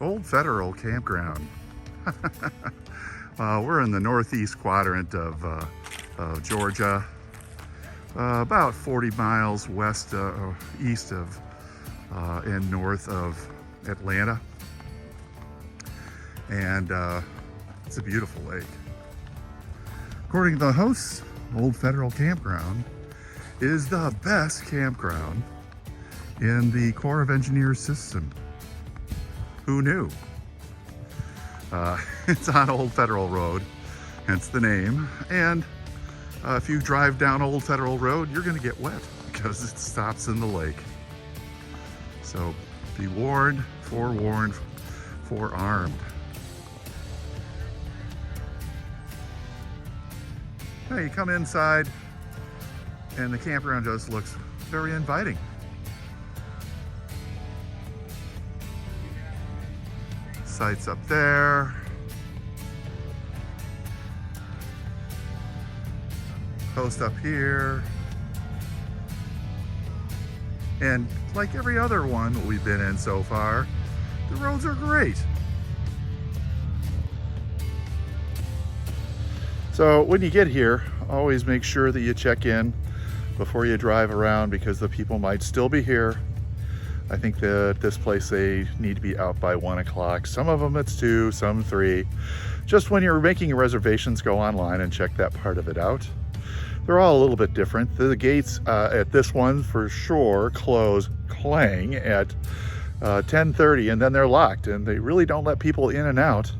Old Federal Campground. We're in the northeast quadrant of Georgia, about 40 miles east of and north of Atlanta. And it's a beautiful lake. According to the hosts, Old Federal Campground is the best campground in the Corps of Engineers system. Who knew? It's on Old Federal Road, hence the name. And if you drive down Old Federal Road, you're gonna get wet because it stops in the lake. So be warned, forewarned, forearmed. Now you come inside and the campground just looks very inviting. Sites up there. Coast up here. And like every other one we've been in so far, the roads are great. So when you get here, always make sure that you check in before you drive around because the people might still be here. I think that this place, they need to be out by 1 o'clock. Some of them it's 2, some 3. Just when you're making your reservations, go online and check that part of it out. They're all a little bit different. The gates at this one for sure close clang at 10:30 and then they're locked and they really don't let people in and out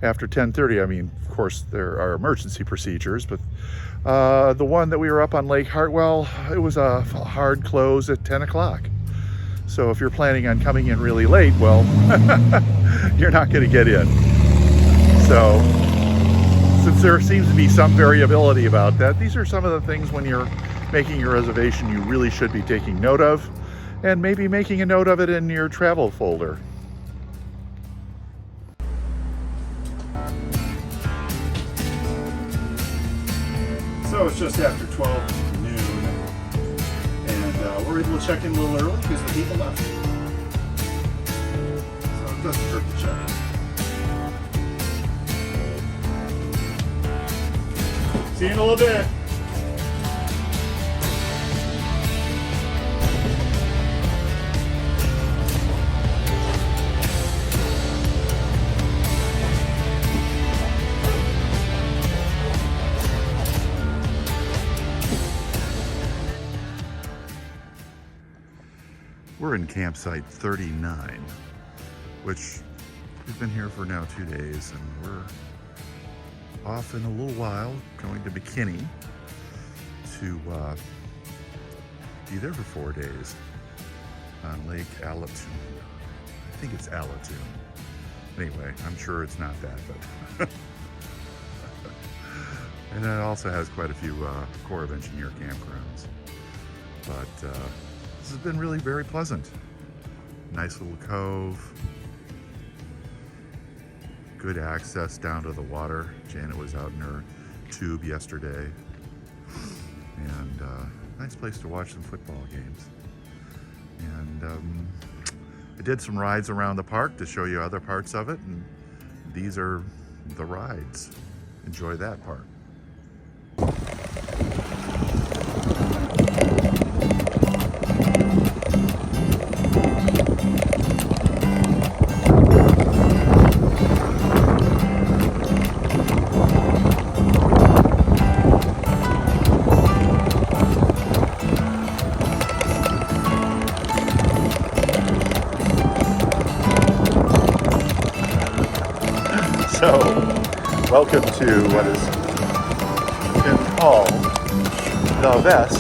after 10:30. I mean, of course there are emergency procedures, but the one that we were up on Lake Hartwell, it was a hard close at 10 o'clock. So if you're planning on coming in really late, well, you're not going to get in. So since there seems to be some variability about that, these are some of the things when you're making your reservation you really should be taking note of, and maybe making a note of it in your travel folder. So it's just after 12 noon, and we're able to check in a little early because the people left. So it doesn't hurt to check in. See you in a little bit. We're in campsite 39, which we've been here for now 2 days, and we're off in a little while, going to McKinney to be there for 4 days on Lake Alatoon. I think it's Alatoon. Anyway, I'm sure it's not that, but and it also has quite a few Corps of Engineer campgrounds. But this has been really very pleasant. Nice little cove. Good access down to the water. Janet was out in her tube yesterday. And nice place to watch some football games. And I did some rides around the park to show you other parts of it. And these are the rides. Enjoy that part. So, welcome to what is been called the best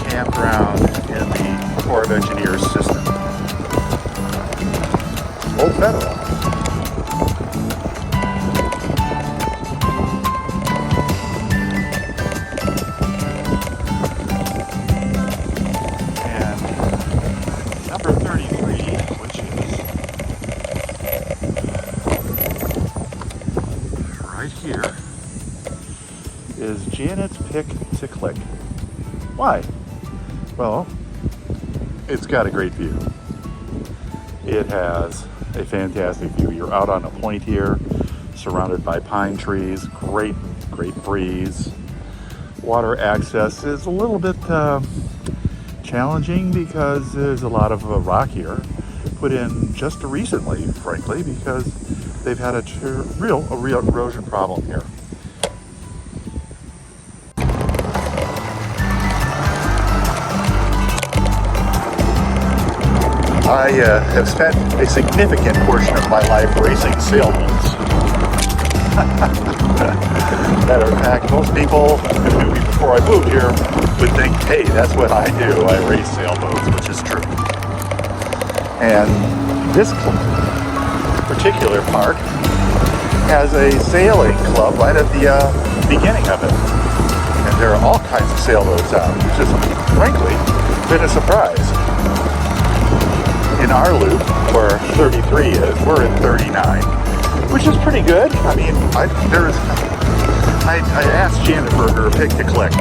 campground in the Corps of Engineers system. Old Federal. And number 33, which is right here, is Janet's Pick to Click. Why? Well, it's got a great view. It has a fantastic view. You're out on a point here, surrounded by pine trees, great breeze. Water access is a little bit challenging because there's a lot of rock here, put in just recently, frankly, because they've had a real erosion problem here. I have spent a significant portion of my life racing sailboats. Matter of fact, most people who knew me before I moved here would think, hey, that's what I do. I race sailboats, which is true. And this particular park has a sailing club right at the beginning of it. And there are all kinds of sailboats out, which is, frankly, been a surprise. In our loop, where 33 is, we're in 39, which is pretty good. I mean, I asked Janet for her pick to click,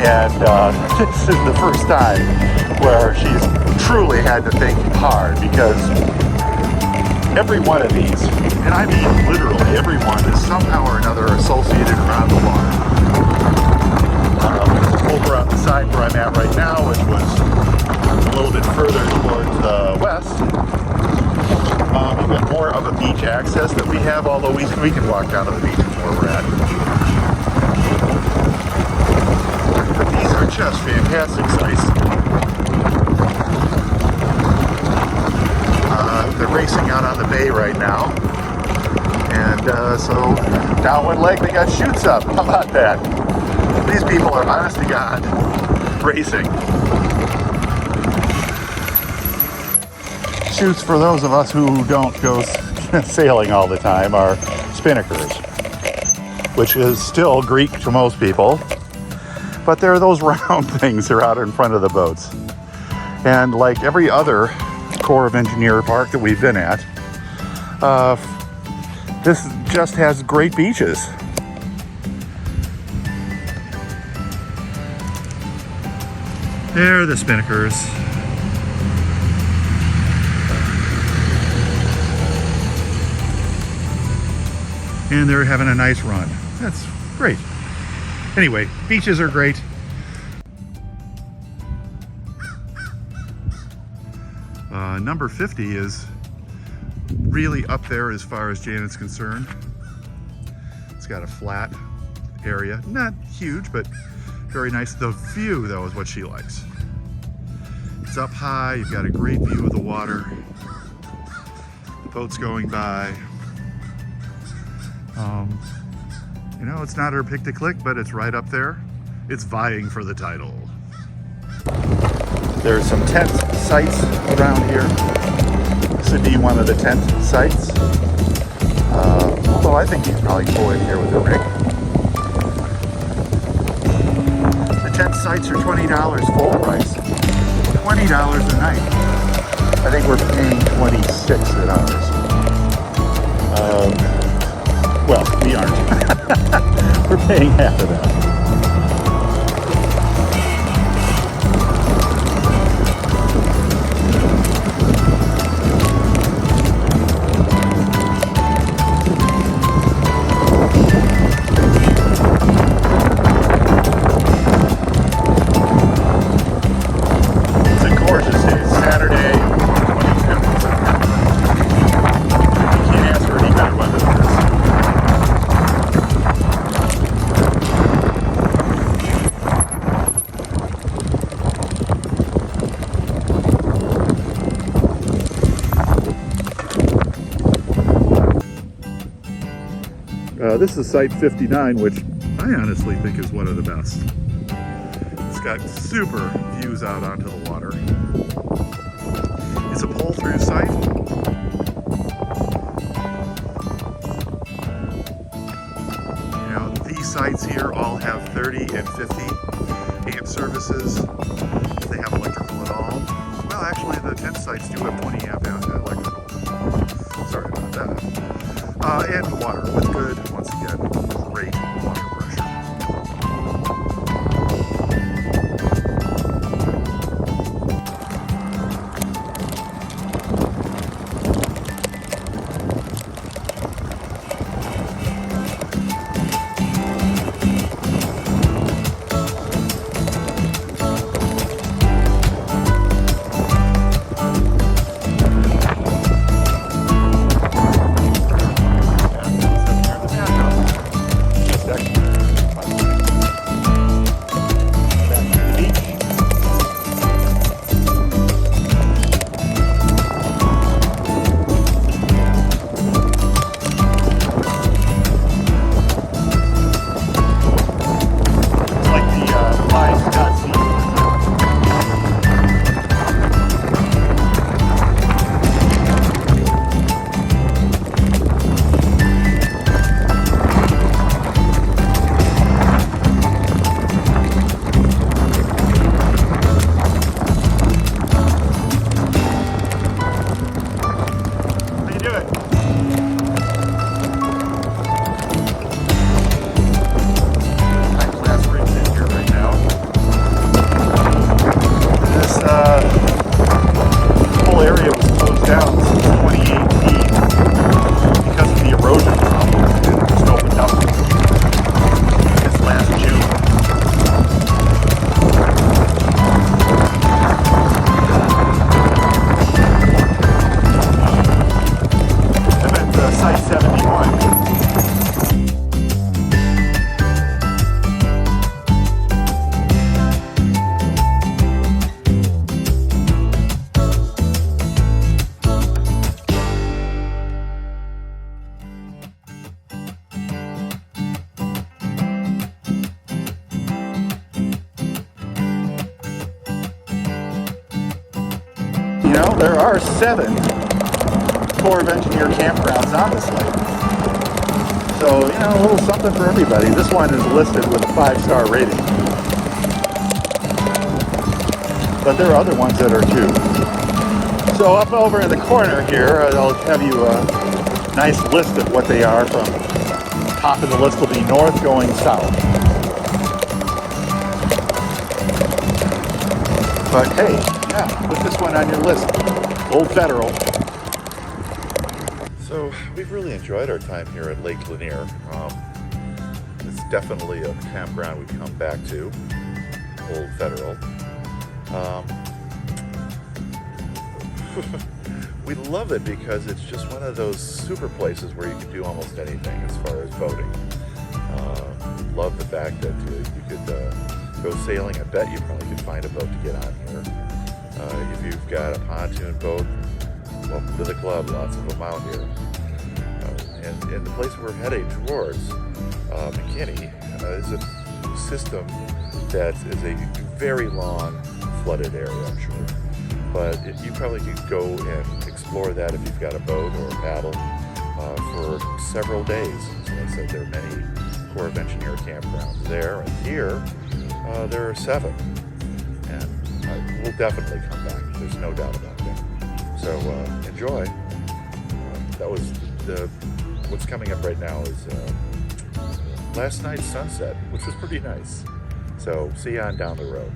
and this is the first time where she's truly had to think hard, because every one of these, and I mean literally every one, is somehow or another associated around the water. Over on the side where I'm at right now, which was a little bit further towards the west, we've got more of a beach access that we have, although we can walk down to the beach from where we're at. But these are just fantastic sights. They're racing out on the bay right now, and so down one leg they got chutes up. How about that? These people are, honest to God, racing. Chutes, for those of us who don't go sailing all the time, are spinnakers, which is still Greek to most people, but they're those round things that are out in front of the boats. And like every other Corps of Engineer park that we've been at, this just has great beaches. There are the spinnakers. And they're having a nice run. That's great. Anyway, beaches are great. Number 50 is really up there as far as Janet's concerned. It's got a flat area, not huge, but very nice. The view, though, is what she likes. It's up high, you've got a great view of the water. The boat's going by. You know, it's not her pick to click, but it's right up there. It's vying for the title. There's some tent sites around here. This would be one of the tent sites. Although I think you can probably pull in here with a rig. The tent sites are $20 full price. $20 a night. I think we're paying $26 at ours. Well, we aren't. We're paying half of that. This is Site 59, which I honestly think is one of the best. It's got super views out onto the water. It's a pull-through site. You know, these sites here all have 30 and 50 amp services, if they have electrical at all. Well, actually, the tent sites do have 20 amp electrical. Sorry about that. And the water was good. Once again, great water pressure. there are 7 Corps of Engineer campgrounds on this lake. So, you know, a little something for everybody. This one is listed with a 5-star rating. But there are other ones that are too. So up over in the corner here, I'll have you a nice list of what they are. From top of the list will be north going south. But hey, yeah, put this one on your list. Old Federal. So we've really enjoyed our time here at Lake Lanier. It's definitely a campground we come back to, Old Federal. We love it because it's just one of those super places where you can do almost anything as far as boating. Love the fact that you could go sailing. I bet you probably could find a boat to get on here. If you've got a pontoon boat, welcome to the club. Lots of them out here. And the place we're heading towards, McKinney, is a system that is a very long flooded area, I'm sure. But you probably could go and explore that if you've got a boat or a paddle for several days. So I said there are many Corps of Engineer campgrounds there, and here there are 7. And we'll definitely come back. There's no doubt about that. So enjoy. That was what's coming up right now is last night's sunset, which was pretty nice. So see you on down the road.